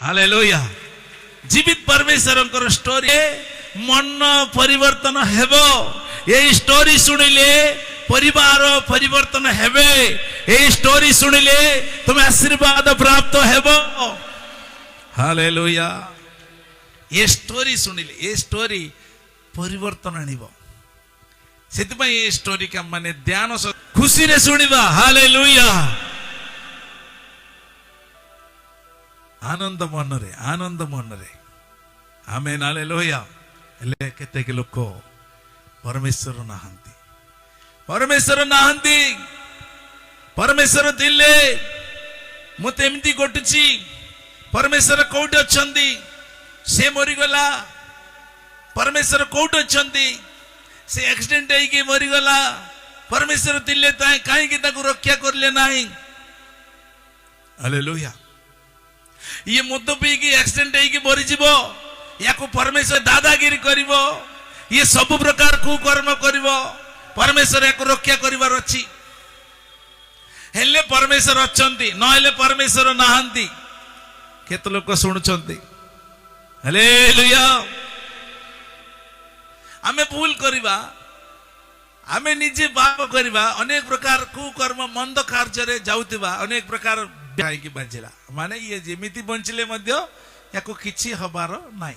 hallelujah जीवित परमेश्वर story मन परिवर्तन हेबो ये स्टोरी सुनिले परिवार परिवर्तन हेबे ये स्टोरी सुनिले तुम आशीर्वाद प्राप्त हेबो हालेलुया ये स्टोरी सुनिले ये स्टोरी परिवर्तन आनिबो सेतिपई ये स्टोरी का माने ध्यान खुशी रे सुनिबा हालेलुया आनंद मन रे आमेन हालेलुया ले केते के लोक परमेश्वर नाहंती परमेश्वर दिले मते एमती गोटुची परमेश्वर कोउट अछंती से मरी गला परमेश्वर कोउट अछंती से एक्सीडेंट है कि मरी गला परमेश्वर दिले ताई काहे कि ताकू रक्षा करले नाही हालेलुया ये मद पी की एक्सीडेंट है कि मरी जीवो याको परमेश्वर दादागिरी करिवो ये सब प्रकार कुकर्म करिवो परमेश्वर याको रक्षा करिवार अछि हेले परमेश्वर अछंती न हेले परमेश्वर नाहंती केते लोक सुनुचंती हालेलुया आमे भूल करिवा आमे निजे पाप करिवा अनेक प्रकार कुकर्म मंद कार्य रे जाउतिबा अनेक प्रकार की बाजिला माने ये जेमिति बंचिले मध्य याको किछि हबार नाही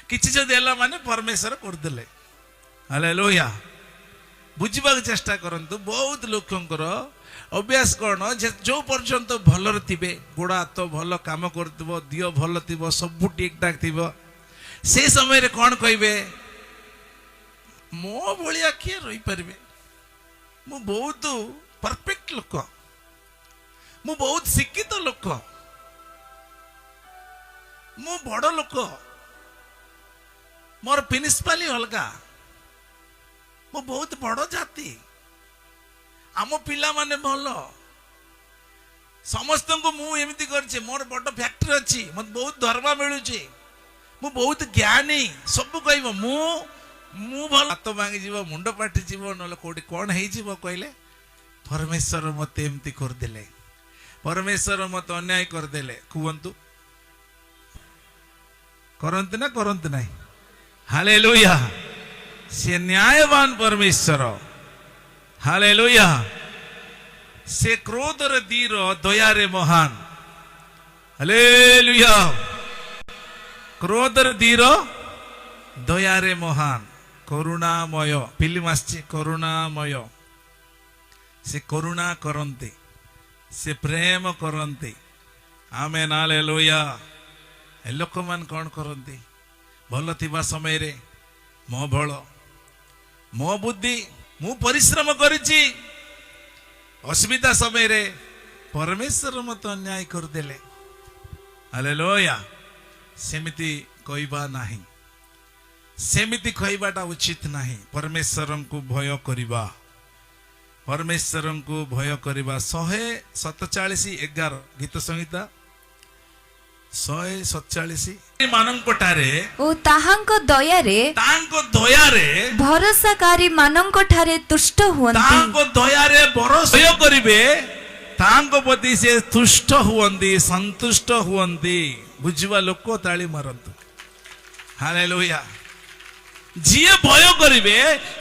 किछि जो देला माने परमेश्वर कर देले हालेलुया बुझिबा चेष्टा करंतु बहुत लोकंकर अभ्यास करण जो पर्यंत भलर थिबे गोड़ा तो भल काम करथिबो दियो भल थिबो सब ठीक ठाक थिबो से समय रे कोन कहबे मो भलिया के रही परबे मु बहुत परफेक्ट लोक मु बहुत शिक्षित लोक मु बड़ लोक मोर प्रिंसिपाली अलगा मु बहुत बड़ जाति आम पिला माने भल समस्त को मु एमती करछे मोर बड़ फैक्ट्री अछि मत बहुत दरमा मिलुछि मु बहुत ज्ञानी सब कहबो मु मु भल हाथ भांगी जीव मुंड पाटी जीव न कोठी कोन हेई जीव कहले परमेश्वर मते एमती कर देले परमेश्वर मत अन्याय कर देले कुवंतु करंत ना करंत नाही हालेलुया से न्यायवान परमेश्वर हालेलुया से क्रोध रे धीर दया रे महान हालेलुया क्रोध रे धीर दया रे महान करुणामय फिल्म आछि करुणामय से करुणा करंती से प्रेम करंती आमेन हालेलुया ए लोक मान कोन करंती भल थिबा समय रे मो बळ मो बुद्धि मु परिश्रम करिछि असुविधा समय रे परमेश्वर मत अन्याय कर देले हालेलुया सेमिति कहबा नाही सेमिति कहबाटा उचित नाही परमेश्वर को भय करिबा परमेश्वर को भय करिबा 147:11 गीत संहिता 147 मानंकटारे ओ ताहांको दयारे भरोसाकारी मानंकठारे तुष्ट हुअन्ति ताहांको दयारे भरोसा करिवे ताहांको प्रति से तुष्ट हुअन्ति संतुष्ट हुअन्ति बुझिबा लोक ताली मारंतु हालेलुया जिए भय करिवे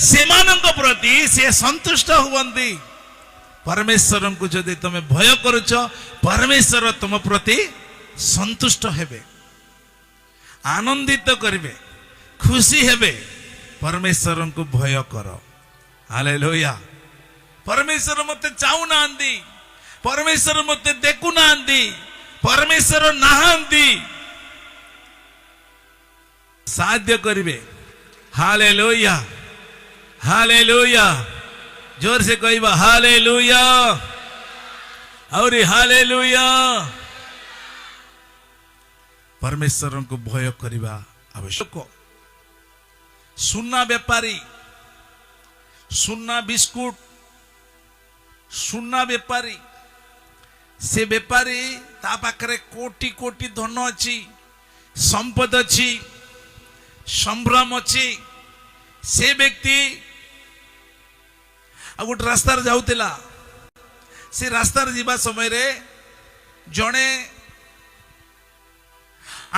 सेमानंको प्रति से संतुष्ट हुअन्ति परमेश्वर को जदि तुम भय करूछ परमेश्वर तुम प्रति संतुष्ट हेबे आनंदित करिवे खुशी हेबे परमेश्वर को भय कर हालेलुया परमेश्वर मते चाहू नांदी परमेश्वर मते देखु नांदी परमेश्वर नाहंती साध्य करिवे हालेलुया हालेलुया जोर से कहबा हालेलुया और हालेलुया परमेश्वर को भय करिबा आवश्यक सुन्ना व्यापारी सुन्ना बिस्कुट सुन्ना व्यापारी से व्यापारी ता पाखरे कोटी कोटी धन अछि संपद अछि संभ्रम अच्छी से व्यक्ति गोटे रास्तार जाऊला से रास्तार जीवा समय रे जड़े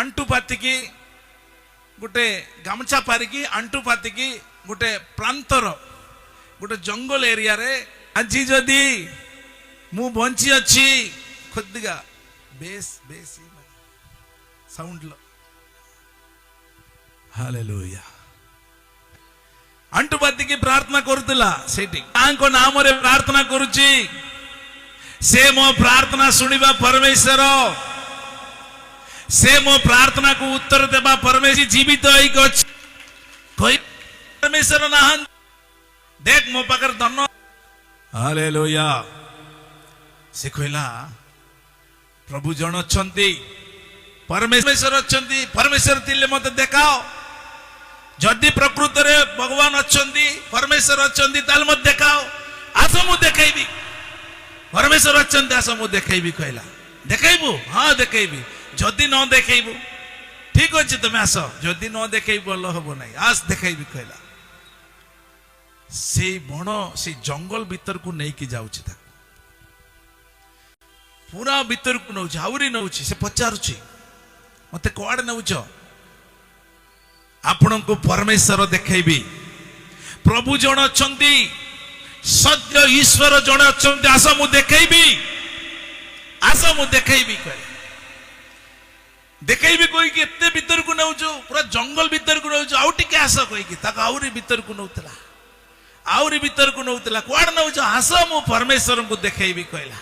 अंटू पातिकी गोटे गामछा पारिकी अंटू पातिकी गोटे प्रांतर गोटे जंगल एरिया रे आज जदि मु बंची अच्छी खुदिगा बेस बेस साउंड लो हालेलुया अंटू पातिकी प्रार्थना करुला सेठी तांको नाम रे प्रार्थना करुची से मो प्रार्थना सुनिबा परमेश्वर से मो प्रार्थना को उत्तर देबा परमेश्वर जीवित होई गछ कोई परमेश्वर नाहन देख मो पाकर धन हालेलुया से कहला प्रभु जन अछंती परमेश्वर अछंती परमेश्वर तिले मते देखाओ जदि प्रकृत रे भगवान अछंती परमेश्वर अछंती ताल मते देखाओ आसो मु देखाइबी परमेश्वर अछंती आसो मु देखाइबी कहला देखाइबू हां देखाइबी जदि न देखेबू ठीक अच्छे तुम्हें आस जदि न देखेबू भल हम ना आस देखेबी कहला से बण से जंगल भीतर को नहीं जाऊँ पूरा भीतर को नौ आउरी नौ से पचारुची मत कड़े नौ आपण को परमेश्वर देखेबी प्रभु जन अच्छा सत्य ईश्वर जन अच्छा आस मु देखेबी आस मु देखेबी कह देखेबी कोई कि एते भीतर को नौ पूरा जंगल भीतर को नौ आउ टिके आस कहीकि ताको आउरी भीतर को नौतला आउरी भीतर को नौतला कुआड़ नौ आस मु परमेश्वर को देखेबी कहला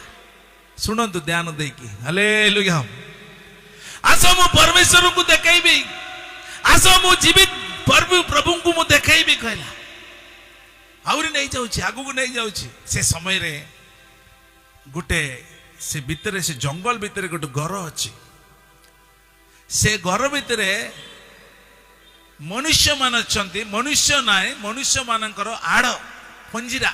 सुनंतु ध्यान देकी हालेलुया आस मु परमेश्वर को देखेबी आस मु जीवित प्रभु को मु देखेबी कहला आउरी नहीं जाउची आगु को नहीं जाउची से समय रे गुटे से भीतर से जंगल भीतर गोटे घर अछि से घर भीतर मनुष्य मान अच्छा मनुष्य ना मनुष्य मानकर आड़ पंजीरा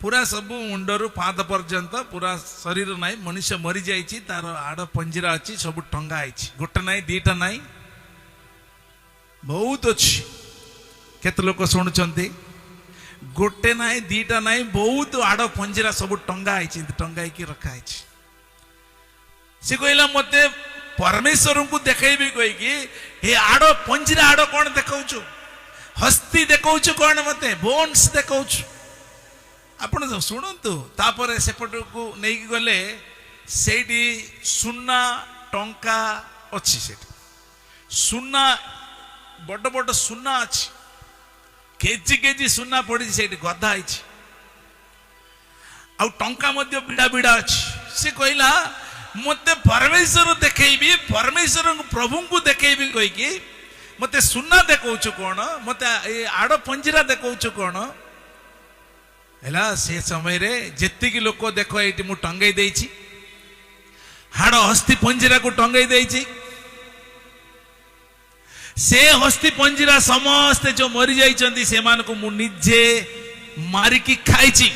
पूरा सब मुंडर पाद पर्यंत पूरा शरीर ना मनुष्य मरी जाइए तार आड़ पंजीरा अच्छी सब टंगा गोटे ना दीटा ना बहुत अच्छी केते लोक शुणुंट गोटे ना दीटा ना बहुत आड़ पंजीरा सब टंगा टंगाई रखा से कहला मते परमेश्वर को देखेबी कहीकि हे आड़ पंजीरा आड़ कौन देखाऊछु हस्ती देखाऊछु कौन मते बोन्स देखाऊछु आपण शुणु तापर सेपट को नहीं गले सेठी सुना टंका अच्छी सेठी सुना बड़ बड़ सुना अच्छी केजी केजी सुना पड़ी सेठी गदा है आ टंका मध्य बिड़ा बिड़ा अच्छी से कहला मते परमेश्वर देखेबी परमेश्वर प्रभु को देखेबी कहीकि मते सुना देखाऊछु कौन मते आड़ पंजीरा देखाऊछु कौन हैला से समय रे जेतिकी लोक देखो ये मु टंगाई देइछि हाड़ हस्ती पंजीरा को टंगाई देइछि से हस्ती पंजीरा समस्त जो मरी जाइछन्ती से मान को मु निजे मारिकी खाइछि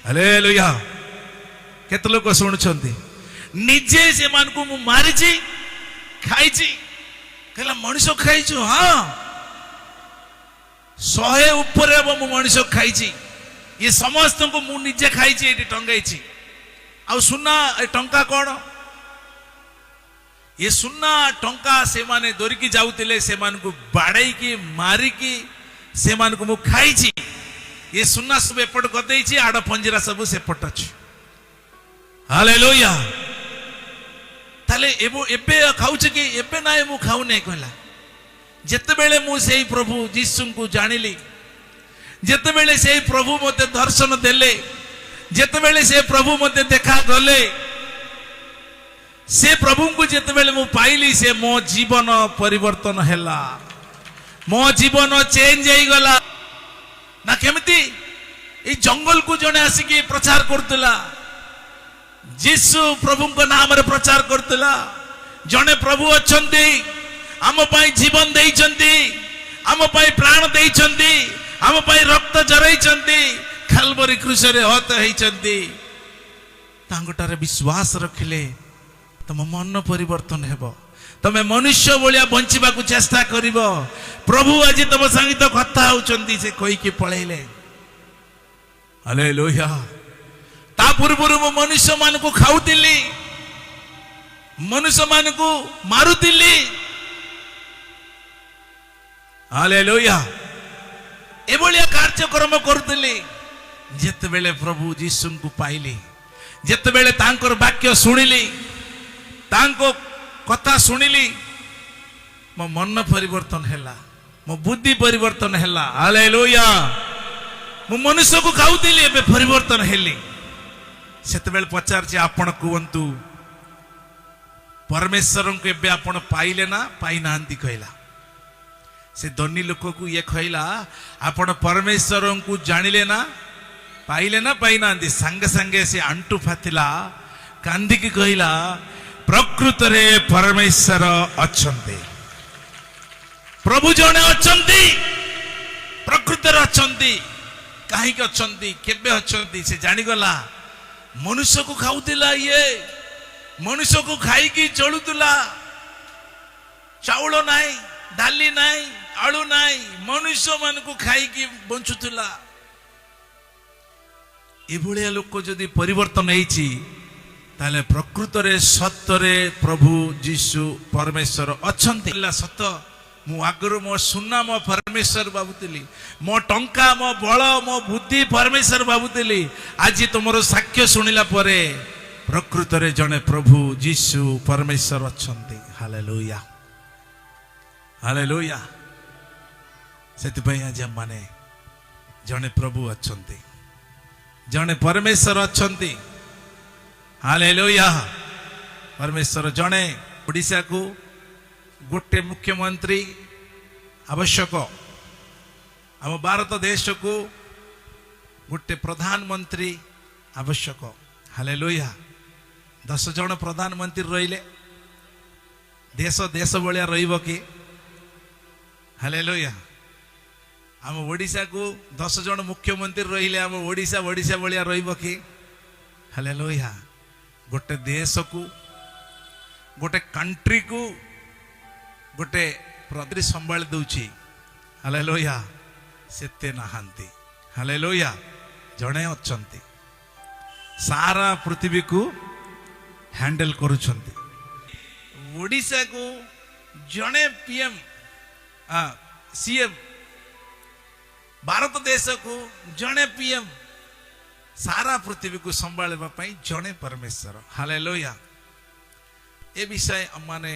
हालेलुया केते लोक सुनुछन्ती निजे से मान को मु मारिछि खाइछि कहला मनुष्य खाइछु हां 100 ऊपर अब मु मनुष्य खाइछि ये समस्त को मु निजे खाई टंगाई आ सुना टंका कौन ये सुना टंका से माने दौरिकी जाऊले से मान को बाड़ई की मारिकी से मान को मु खाई ये सुना सब एपट करदे आड़ पंजीरा सब सेपट अच्छी हालेलुया ताले एबे खाऊछ कि एबे ना मु खाऊ नहीं कहला जेते बेले मु सेई प्रभु यीशु को जानिली जेते बेले से प्रभु मते दर्शन देले जेते बेले से प्रभु मते देखा गले से प्रभु को जेते बेले मु पाइली से मो जीवन परिवर्तन हैला मो जीवन चेंज हो गला ना केमिति ए जंगल को जने आसिकी प्रचार करतला यीशु प्रभु को नाम रे प्रचार करतला जने प्रभु अछंती आम पाई जीवन देइछंती आम पाई प्राण देइछंती आम पाई रक्त जराइछंती खालबरी क्रूसरे हत होइछंती तांगटारे विश्वास रखिले तम मन परिवर्तन हेबो तमे मनुष्य भलिया बंचिबा को चेष्टा करिवो प्रभु आज तम संगीत कथा होउछंती से कोई के पळेले हालेलुया ता पूर्वरु मो मनुष्य मान को खाउतिली मनुष्य मान को मारुतिली हालेलुया एभलिया कार्यक्रम करुली जिते बेले प्रभु यीशु को पाइली जिते बेले तांकर वाक्य शुणिली तांको कथा शुणिली मो मन परिवर्तन हैला मो बुद्धि परिवर्तन हैला हालेलुया मो मनुष्य को खाउतिली एबे परिवर्तन हेली सेते बेले पचारछि आपण कहंतु परमेश्वर को एबे आपण पाइले ना पाई नांती कहला से धनी लोक को ये कहला आपण परमेश्वर को जानिले ना पाइले ना पाई नांती संगे संगे से अंटू फातिला कांदी की कहला प्रकृत रे परमेश्वर अछंती प्रभु जने अछंती प्रकृत रे अछंती काहे के अछंती केबे अछंती से जानि गला मनुष्य को खाउतिला ये मनुष्य को खाई की चलुतला चाउल नाई डाली नाई आलू नाई मनुष्य मन को खाई की बंचुतला एभलिया लोक जदि परिवर्तन हेछि ताले प्रकृत रे सत्य रे प्रभु यीशु परमेश्वर अछंती सत मु आगरु मो सुना मो परमेश्वर बाबुतिली मो टंका मो बळ मो बुद्धि परमेश्वर बाबुतिली आज तुमरो साक्ष्य सुनिला परे प्रकृत रे जने प्रभु यीशु परमेश्वर अछंती हालेलुया हालेलुया सेति पई आज माने जने प्रभु अछंती जने परमेश्वर अछंती हालेलुया परमेश्वर जने ओडिसा को गोटे मुख्यमंत्री आवश्यक आम भारत देश को गोटे प्रधानमंत्री आवश्यक हालेलुया 10 जन प्रधानमंत्री रहिले देश देश भलिया रहिबो कि हालेलुया आम ओडिसा को 10 जन मुख्यमंत्री रहिले आम ओडिसा ओडिसा भलिया रहिबो कि हालेलुया गोटे देश को गोटे कंट्री को गोटे प्रति संभाल दउची हालेलुया सेते नहांती हालेलुया जणे अछंती सारा पृथ्वी को हैंडल करूछंती ओडिसा को जणे पीएम सीएम भारत देश को जणे पीएम सारा पृथ्वी को संभालवा पई जणे परमेश्वर हालेलुया ए विषय माने